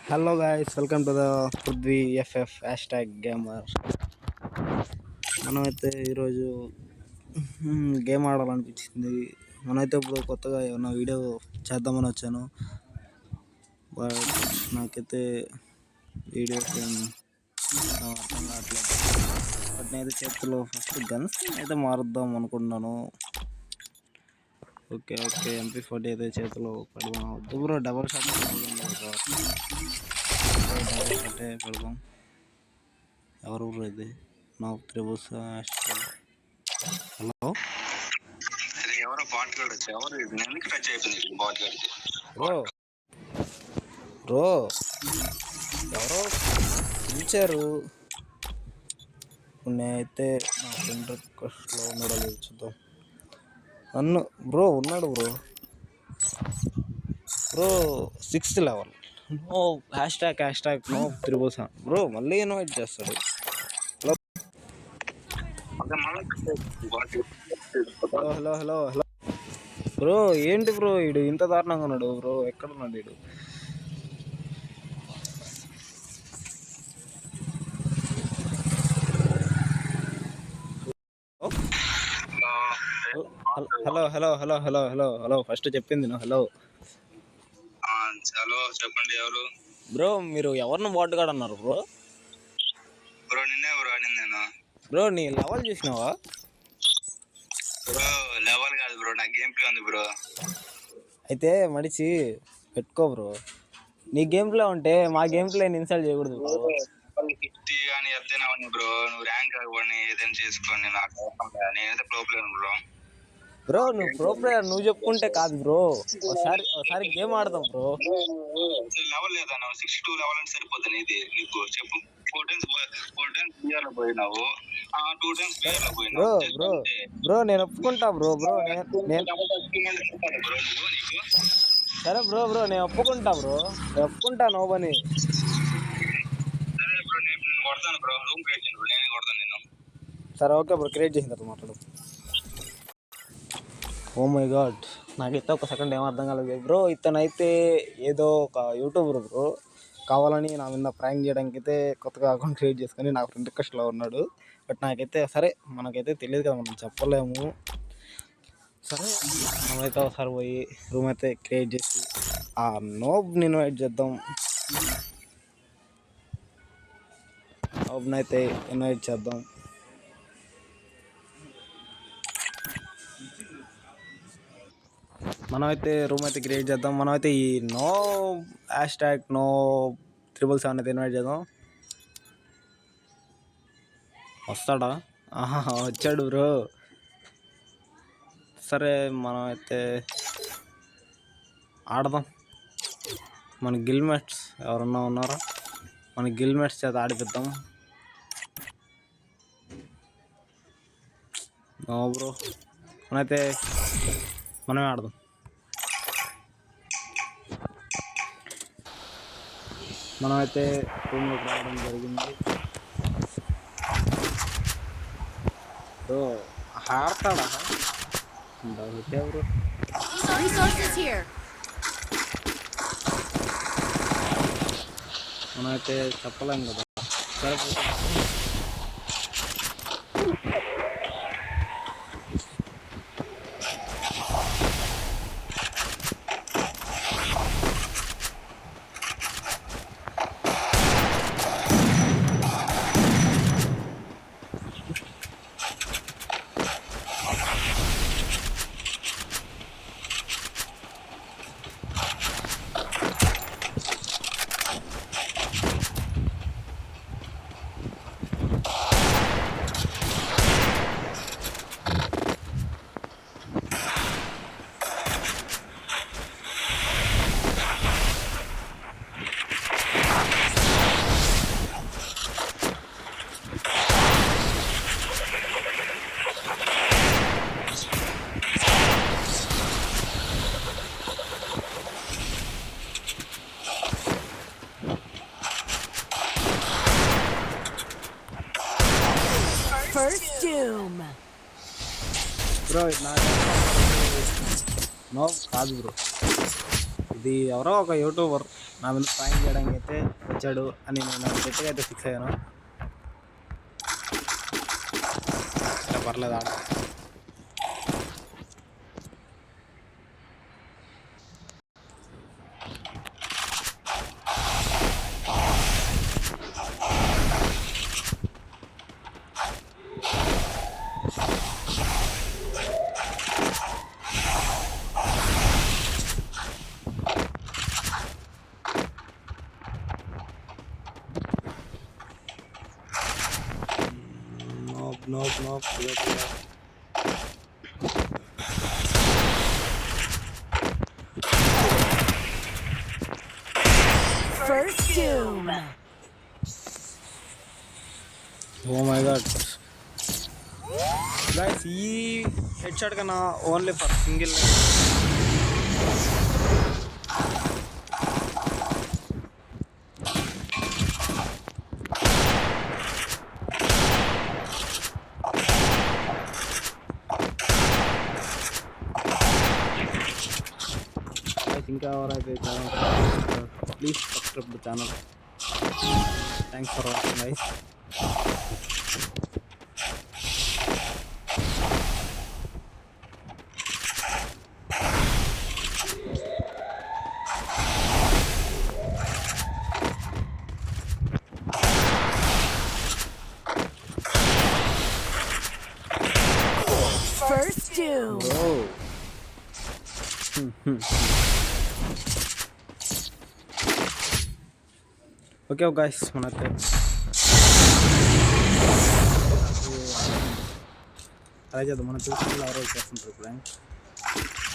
Hello guys, welcome to the Prithvi FF hash tag gamer. మనమైతే ఈరోజు game ఆడాలనిపించింది. మనమైతే ఇప్పుడు కొత్తగా ఏమన్నా వీడియో చేద్దామని వచ్చాను. బట్ నాకైతే వీడియో గేమ్ అర్థం కావట్లేదు. బట్ నేనైతే చేతిలో ఫస్ట్ గన్స్ అయితే మారుద్దాం అనుకుంటున్నాను. ఓకే MP40 అయితే చేతిలో పెడదాం. వద్దు బ్రో, డబల్ షాట్ పెడదాం. ఎవరు ఇది? నాకు త్రిబుల్స్. హలో బ్రో బ్రో ఎవరో పిలిచారు. నేనైతే నా ఫ్రెండ్ రిక్వెస్ట్లో ఉన్నాడో లేదు చూద్దాం. అన్న బ్రో ఉన్నాడు bro 6th level. No hashtag no triples bro. మళ్ళీ ఇన్వైట్ చేస్తాడు. Hello bro. ఏంటి బ్రో వీడు ఇంత దారుణంగా ఉన్నాడు బ్రో? ఎక్కడ ఉన్నాడు వీడు? హలో ఫస్ట్ చెప్పింది హలో చెప్పండి. ఎవరు బ్రో? మీరు ఎవరిని బాటుగాడు అన్నారు బ్రో? నిన్నే అనింది నేను. బ్రో నీ లెవెల్ చూసినావా? లెవెల్ కాదు బ్రో, నా గేమ్ ప్లే ఉంది బ్రో. అయితే మడిచి పెట్టుకో బ్రో. నీ గేమ్ ప్లే ఉంటే మా గేమ్ ప్లేని ఇన్స్టాల్ చేయకూడదు బ్రో. కానీ ఎత్తైనా బ్రో, నువ్వు ర్యాంక్ అవ్వని ఏదైనా చేసుకోండి. నాకు నేనైతే ప్రో ప్లేయర్ బ్రో. నువ్వు ప్రో ప్లేయర్ నువ్వు చెప్పుకుంటే కాదు బ్రో. ఒకసారి గేమ్ ఆడదాం బ్రో. లెవెల్ లేదా? 62 లెవెల్ అంటే సరిపోతుంది. ఇది నీకు చెప్పు. 4 times బిఆర్ లో పోయినావు, 2 times బిఆర్ లో పోయినావు. బ్రో నేను ఒప్పుకుంటా బ్రో. సరే బ్రో నేను ఒప్పుకుంటా నోబని. సరే బ్రో, నేను కొడతాను బ్రో. రూమ్ క్రియేట్ చేయండి బ్రో, నేను కొడతాను నిన్ను. సరే ఓకే బ్రో, క్రియేట్ చేసిన తర్వాత మాట్లాడు. ఓ మై గాడ్, నాకైతే ఒక సెకండ్ ఏం అర్థం కాలేదు బ్రో. ఇతనైతే ఏదో ఒక యూట్యూబర్ బ్రో. కావాలని నా మీద ప్రాంక్ చేయడానికి అయితే కొత్తగా అకౌంట్ క్రియేట్ చేసుకొని నా ఫ్రెండ్ రిక్వెస్ట్లో ఉన్నాడు. బట్ నాకైతే సరే, మనకైతే తెలియదు కదా, మనం చెప్పలేము. సరే మనమైతే ఒకసారి పోయి రూమ్ అయితే క్రియేట్ చేసి ఆ నోబ్ని ఇన్వైట్ చేద్దాం. నోబ్ని అయితే ఇన్వైట్ చేద్దాం. మనమైతే రూమ్ అయితే క్రియేట్ చేద్దాం. మనమైతే ఈ no hashtag no triples అయితే ఇన్వైట్ చేద్దాం. వస్తాడా? వచ్చాడు బ్రో. సరే మనమైతే ఆడదాం. మన గిల్మేట్స్ ఎవరన్నా ఉన్నారా? మన గిల్మేట్స్ చేత ఆడిపిద్దాం. నో బ్రో, మనమైతే మనమే ఆడదాం. మనమైతే రూమ్లోకి రావడం జరిగింది. బ్రో ఆడతాడా? బ్రో మనమైతే చెప్పలేం కదా. సరే First doom. బ్రో నో కాదు బ్రో. అది ఎవరో ఒక యూట్యూబర్ నా మీద ప్రాంక్ చేయడానికి అయితే వచ్చాడు అని నేను గట్టిగా అయితే ఫిక్స్ అయ్యాను. పర్లేదు ఆడ. Nope. First doom. Oh my god. Guys, ఈ హెడ్ షాట్ కన్నా ఓన్లీ ఫర్ సింగిల్ ఇంకా ఎవరైతే channel please subscribe the channel. Thanks for watching guys. First doom. Okay guys, మనకి ట్రై చేద్దాం. మన చూసుకుని ఎవరో చేస్తుంటారు ఇప్పుడు.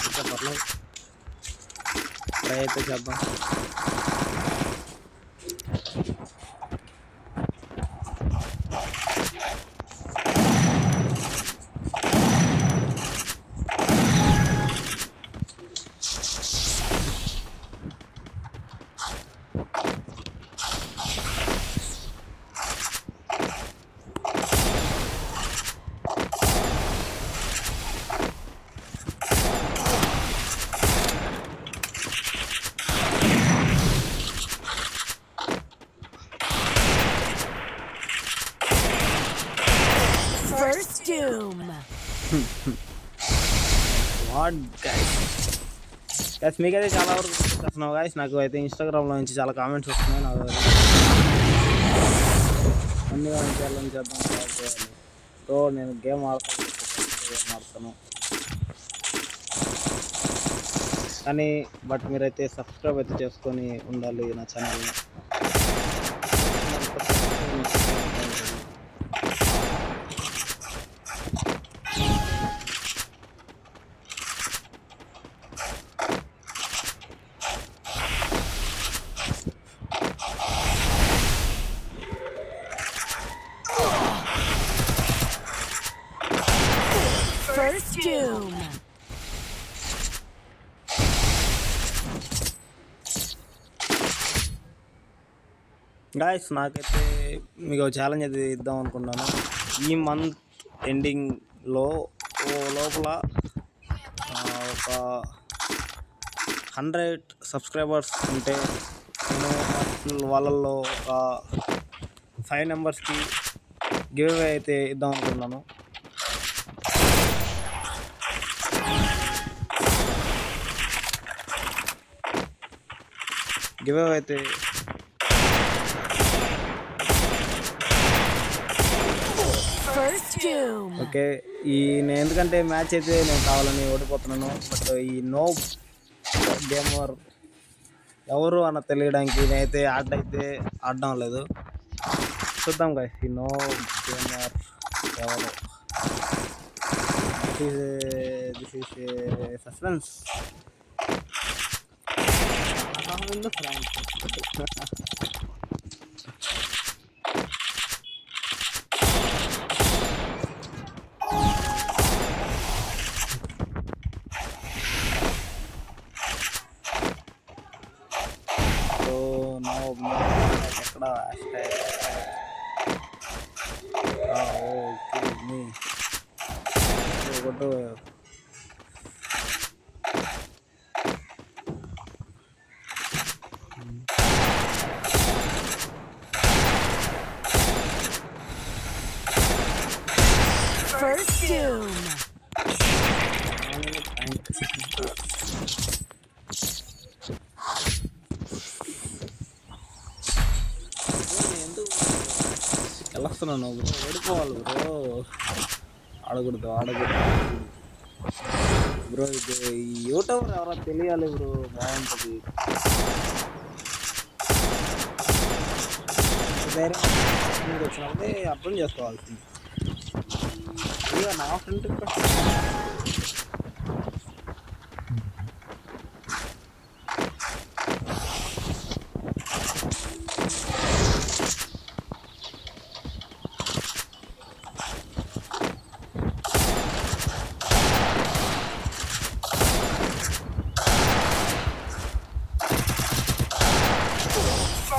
ఇంకా పర్లేదు, ట్రై అయితే చేద్దాం. First doom. వాట్ గైస్, మీకైతే చాలా వరకు చేస్తున్నావు గైస్. నాకు అయితే ఇన్స్టాగ్రామ్లో నుంచి చాలా కామెంట్స్ వస్తున్నాయి. నాకు అన్నీ చేయాలని చేద్దాం చేయాలి. సో నేను గేమ్ ఆడతాను కానీ మీరైతే సబ్స్క్రైబ్ అయితే చేసుకొని ఉండాలి నా ఛానల్ని. First doom. గాయస్, నాకైతే మీకు ఛాలెంజ్ అయితే ఇద్దాం అనుకున్నాను. ఈ మంత్ ఎండింగ్లో లోపల ఒక 100 సబ్స్క్రైబర్స్ ఉంటే నేను వాళ్ళల్లో ఒక 5 మెంబర్స్కి గివ్ అవే అయితే ఇద్దాం అనుకున్నాను. గివ్ అవే అయితే ఓకే. నేను ఎందుకంటే మ్యాచ్ అయితే నేను కావాలని ఓడిపోతున్నాను. బట్ ఈ నో గేమర్ ఎవరు అన్న తెలియడానికి నేనైతే ఆడడం లేదు. చూద్దాం గైస్, ఈ నో గేమర్ ఎవరు. This is suspense. ఎక్కడ గెలుస్తున్నాను బ్రో, ఓడిపోవాలి బ్రో. ఆడకూడదు బ్రో. ఇది ఈ యూట్యూబర్ ఎవరో తెలియాలి బ్రో, బాగుంటుంది. ధైర్యం వచ్చినప్పుడే అర్థం చేసుకోవాల్సింది. ఇక నా ఫ్రెండ్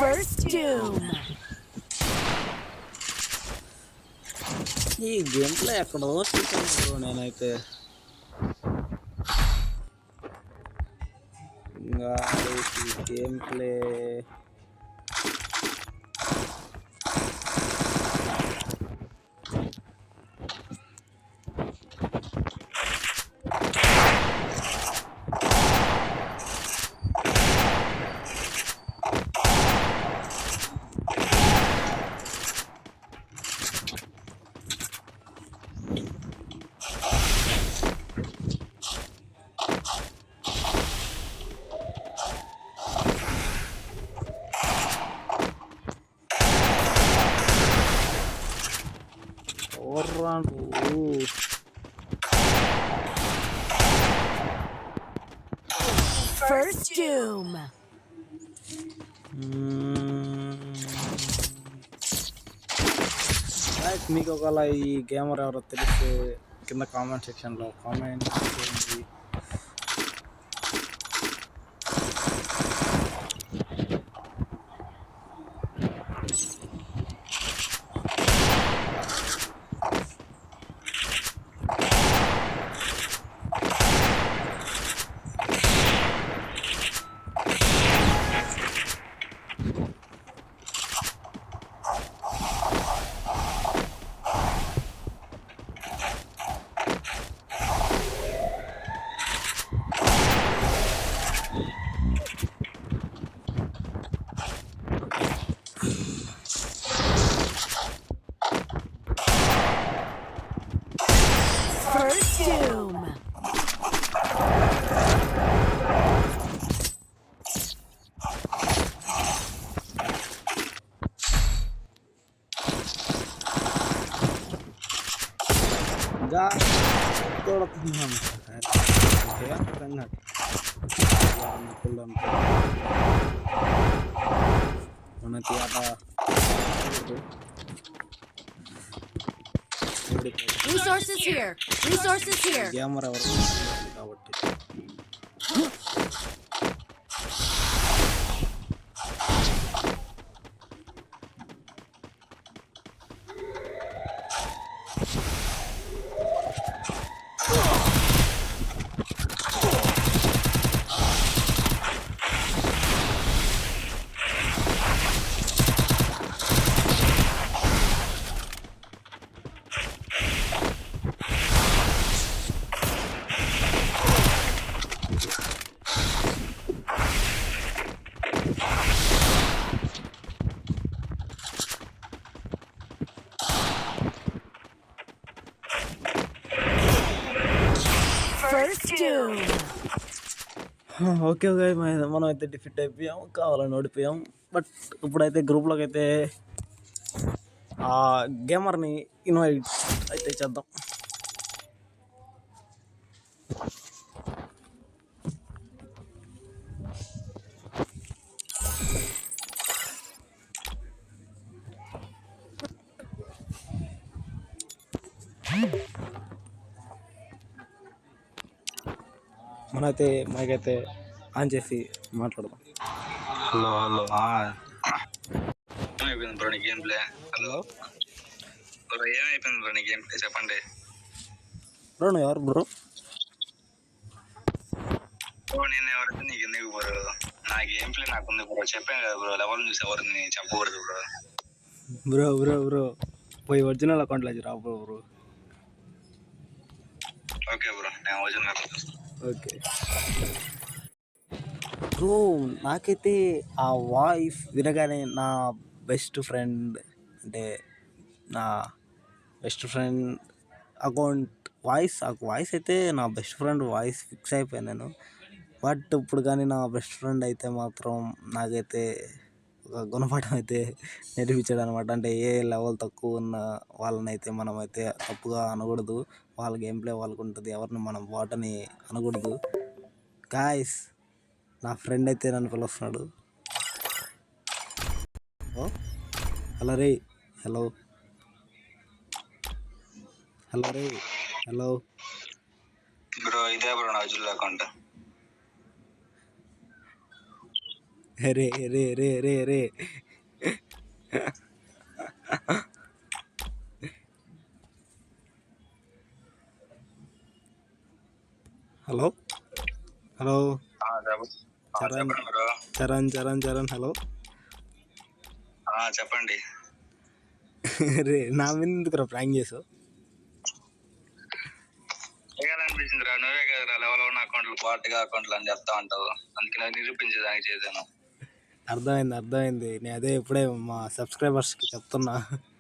First doom. ఈ గేమ్ ప్లే ఎక్కడో చూసాను బ్రో నేనైతే. ఇంకా ఈ గేమ్ ప్లే ఓర్రా నువ్వు. First doom. మీకు ఒకవేళ ఈ గేమర్ ఎవరో తెలిస్తే కింద కామెంట్ సెక్షన్లో కామెంట్ చేయండి. First doom. ఇంకా కొడుతున్నాను మనకి ఆట Resources here. Resources here. Gamer ఎవరు కాబట్టి. First doom. ఓకే ఓకే మనం అయితే డిఫిట్ అయిపోయాం, కావాలని ఓడిపోయాం. బట్ ఇప్పుడైతే గ్రూప్లోకి అయితే ఆ గేమర్ని ఇన్వైట్ అయితే చేద్దాం. మనైతే మైకైతే ఆన్ చేసి మాట్లాడదాం. హలో ఏమైపోయింది బ్రో నీ గేమ్ ప్లే? హలో బ్రో, ఏమైపోయింది బ్రో నీ గేమ్ ప్లే? చెప్పండి బ్రో. నువ్వు ఎవరు బ్రో? బ్రో నేను ఎవరైతే నీకు ఎందుకు బ్రో? నా గేమ్ ప్లే నాకుంది బ్రో, చెప్పాను కదా బ్రో. లెవెల్ చూసి ఎవరిని చెప్పకూడదు బ్రో. బ్రో బ్రో బ్రో పోయి ఒరిజినల్ అకౌంట్లో రా బ్రో. ఓకే బ్రో, నేను ఒరిజినల్. Okay bro. నాకైతే ఆ వాయిస్ వినగానే నా బెస్ట్ ఫ్రెండ్ అంటే నా బెస్ట్ ఫ్రెండ్ అకౌంట్ వాయిస్ అయితే నా బెస్ట్ ఫ్రెండ్ వాయిస్ ఫిక్స్ అయిపోయాను నేను. బట్ ఇప్పుడు కానీ నా బెస్ట్ ఫ్రెండ్ అయితే మాత్రం నాకైతే ఒక గుణపాఠం అయితే నేర్పించాడు అనమాట. అంటే ఏ లెవెల్ తక్కువ ఉన్న వాళ్ళని అయితే మనమైతే తప్పుగా అనకూడదు. వాళ్ళ గేమ్ ప్లే వాళ్ళకు ఉంటుంది, ఎవరిని మనం వాటని అనకూడదు. గాయస్ నా ఫ్రెండ్ అయితే నన్ను పిలుస్తున్నాడు. హలో రే, హలో రే, హలో బ్రో ఇదే బ్రో నా జిల్లా అకౌంట్. రే రే రే రే రే hello hello Charan bro Charan Charan Charan hello చెప్పండి. రే నా మీద ఎందుకు ప్రాంక్ చేసావు? అనిపించిందిరా, నువ్వే కదరా లెవెల్ ఉన్న అకౌంట్లు పార్టీగా అకౌంట్లు అని చెప్తా ఉంటావు, అందుకే నిరూపించేదానికి చేశాను. అర్థమైంది. నేను అదే ఇప్పుడే మా సబ్స్క్రైబర్స్కి చెప్తున్నా.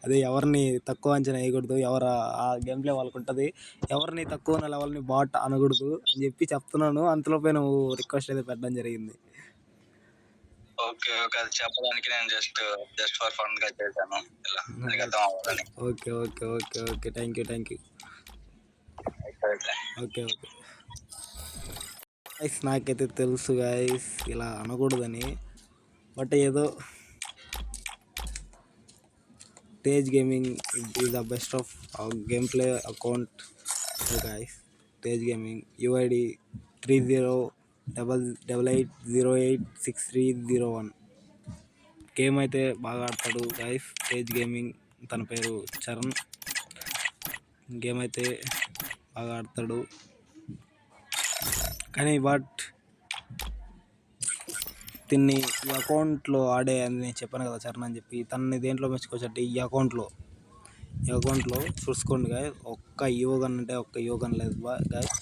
అదే ఎవరిని తక్కువ అంచనా వేయకూడదు, ఆ గేమ్ ప్లే వాళ్ళకు ఉంటుంది, ఎవరిని తక్కువ ఉన్న లెవెల్ని బాట్ అనకూడదు అని చెప్పి చెప్తున్నాను. అంతలోపే నువ్వు రిక్వెస్ట్ అయితే పెట్టడం జరిగింది. ఓకే అది చెప్పడానికి నేను జస్ట్ ఫర్ ఫన్ గా చేశాను ఇలా అర్థం అవ్వాలని. Okay thank you okay guys నాకైతే తెలుసు గైస్ ఇలా అనకూడదని, బట్ ఏదో Tej gaming is the best of game play account guys. Tej gaming UID 3088086301. Game అయితే బాగా ఆడతాడు గైస్. తేజ్ గేమింగ్ తన పేరు చరణ్. గేమ్ అయితే బాగా ఆడతాడు కానీ బట్ తిన్ని ఈ అకౌంట్లో ఆడే అని నేను చెప్పాను కదా చరణ్ అని చెప్పి, తనని దేంట్లో మెచ్చుకోవచ్చంటే ఈ అకౌంట్లో చూసుకోండి గాయస్. ఒక్క యోగన్ అంటే ఒక్క యోగన్ లేదు గాయస్,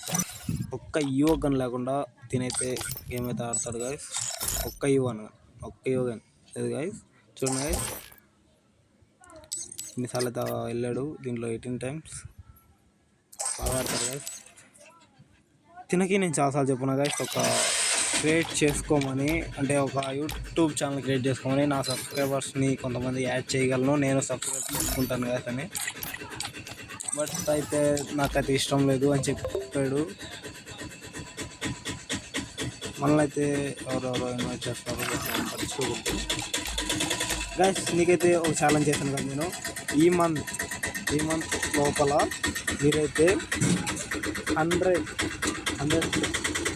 ఒక్క యోగన్ లేకుండా తినైతే గేమ్ అయితే ఆడతాడు గాయస్. ఒక్క యోగన్ లేదు గాయస్. చూడండి గాయస్ ఇన్నిసార్లు అయితే వెళ్ళాడు దీంట్లో 18 times. బాగా ఆడతాడు గాయస్. తినకి నేను చాలాసార్లు చెప్పున్నా గాయస్ ఒక క్రియేట్ చేసుకోమని, అంటే ఒక యూట్యూబ్ ఛానల్ క్రియేట్ చేసుకోమని. నా సబ్స్క్రైబర్స్ని కొంతమంది యాడ్ చేయగలను, నేను సబ్స్క్రైబ్ చేసుకుంటాను కదా అని. బట్ అయితే నాకైతే ఇష్టం లేదు అని చెప్పాడు. మళ్ళీ అయితే ఎవరెవరో ఇన్వైట్ చేస్తారు పట్టించుకోకూడదు గైస్. నీకైతే ఒక ఛాలెంజ్ చేశాను కదా నేను, ఈ మంత్ లోపల మీరైతే 100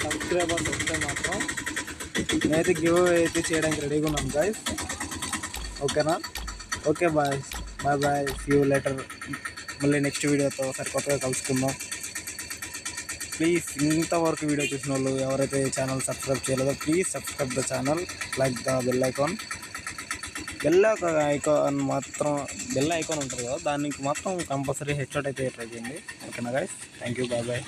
సబ్స్క్రైబర్స్ వస్తే మాత్రం నేనైతే గివ్ అవే అయితే చేయడానికి రెడీగా ఉన్నాను గైస్. ఓకేనా? Okay bye see you later. మళ్ళీ నెక్స్ట్ వీడియోతో సరికొత్తగా కలుసుకుందాం. ప్లీజ్ ఇంతవరకు వీడియో చూసిన వాళ్ళు ఎవరైతే ఛానల్ సబ్స్క్రైబ్ చేయలేదో please subscribe the channel, like the bell icon. Bell icon ఉంటుంది కదా, దానికి మాత్రం కంపల్సరీ హెడ్షాట్ అయితే ట్రై చేయండి. ఓకేనా గైస్? Thank you, bye.